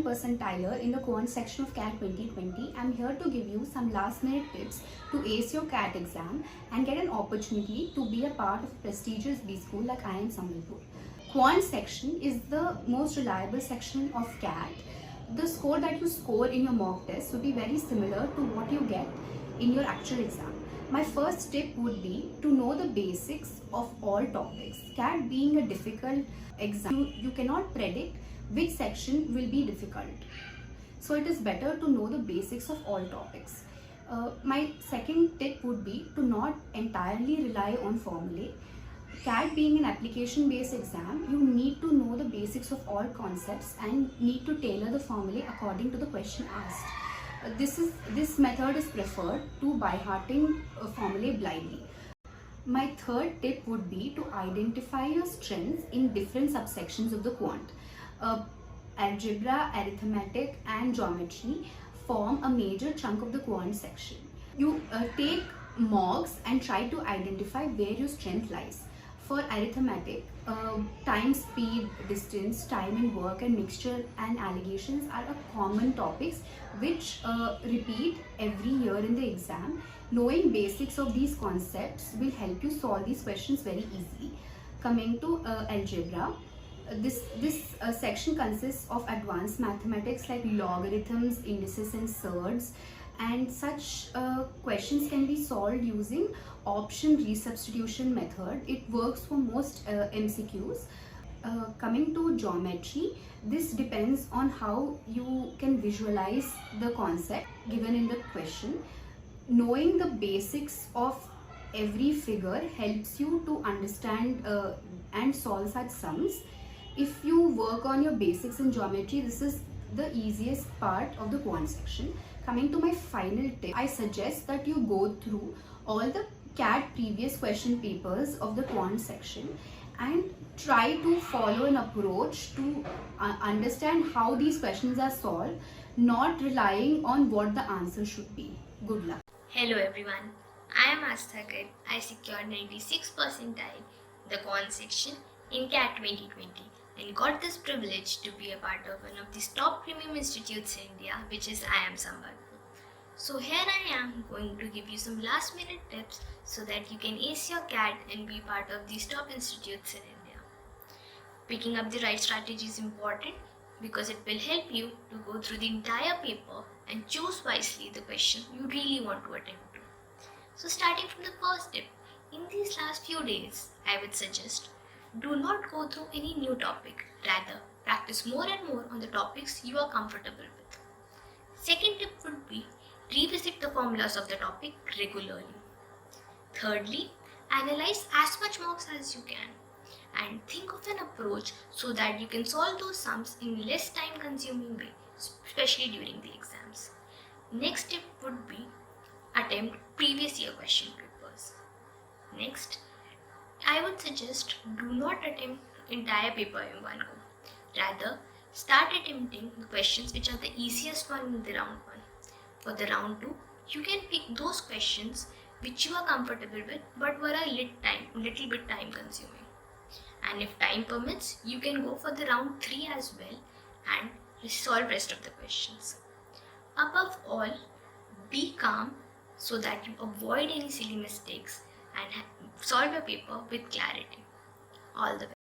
1 percentiler in the quant section of CAT 2020. I'm here to give you some last minute tips to ace your CAT exam and get an opportunity to be a part of a prestigious B school like IIM Sambalpur. Quant section is the most reliable section of CAT. The score that you score in your mock test would be very similar to what you get in your actual exam. My first tip would be to know the basics of all topics. CAT being a difficult exam, you cannot predict which section will be difficult. So it is better to know the basics of all topics. My second tip would be to not entirely rely on formulae. CAT being an application based exam, you need to know the basics of all concepts and need to tailor the formulae according to the question asked. This method is preferred to by-hearting formulae blindly. My third tip would be to identify your strengths in different subsections of the quant. Algebra, arithmetic and geometry form a major chunk of the quant section. You take mocks and try to identify where your strength lies. For arithmetic, time, speed, distance, time and work and mixture and allegations are common topics which repeat every year in the exam. Knowing basics of these concepts will help you solve these questions very easily. Coming to algebra, this section consists of advanced mathematics like logarithms, indices and surds, and such questions can be solved using option resubstitution method. It works for most MCQs. Coming to geometry, this depends on how you can visualize the concept given in the question. Knowing the basics of every figure helps you to understand and solve such sums. If you work on your basics in geometry, this is the easiest part of the quant section. Coming to my final tip, I suggest that you go through all the CAT previous question papers of the quant section and try to follow an approach to understand how these questions are solved, not relying on what the answer should be. Good luck. Hello everyone, I am Astha. I secured 96 percentile the quant section in CAT 2020 and got this privilege to be a part of one of the top premium institutes in India, which is IIM Sambalpur. So here I am going to give you some last minute tips so that you can ace your CAT and be part of these top institutes in India. Picking up the right strategy is important because it will help you to go through the entire paper and choose wisely the question you really want to attempt to. So starting from the first tip, in these last few days, I would suggest do not go through any new topic. Rather, practice more and more on the topics you are comfortable with. Second tip would be revisit the formulas of the topic regularly. Thirdly, analyze as much mocks as you can and think of an approach so that you can solve those sums in less time consuming way, especially during the exams. Next tip would be attempt previous year question papers. Next, I would suggest do not attempt entire paper in one go. Rather, start attempting the questions which are the easiest one in the round 1. For the round 2, you can pick those questions which you are comfortable with but were a little bit time consuming. And if time permits, you can go for the round 3 as well and solve rest of the questions. Above all, be calm so that you avoid any silly mistakes and solve your paper with clarity. All the best.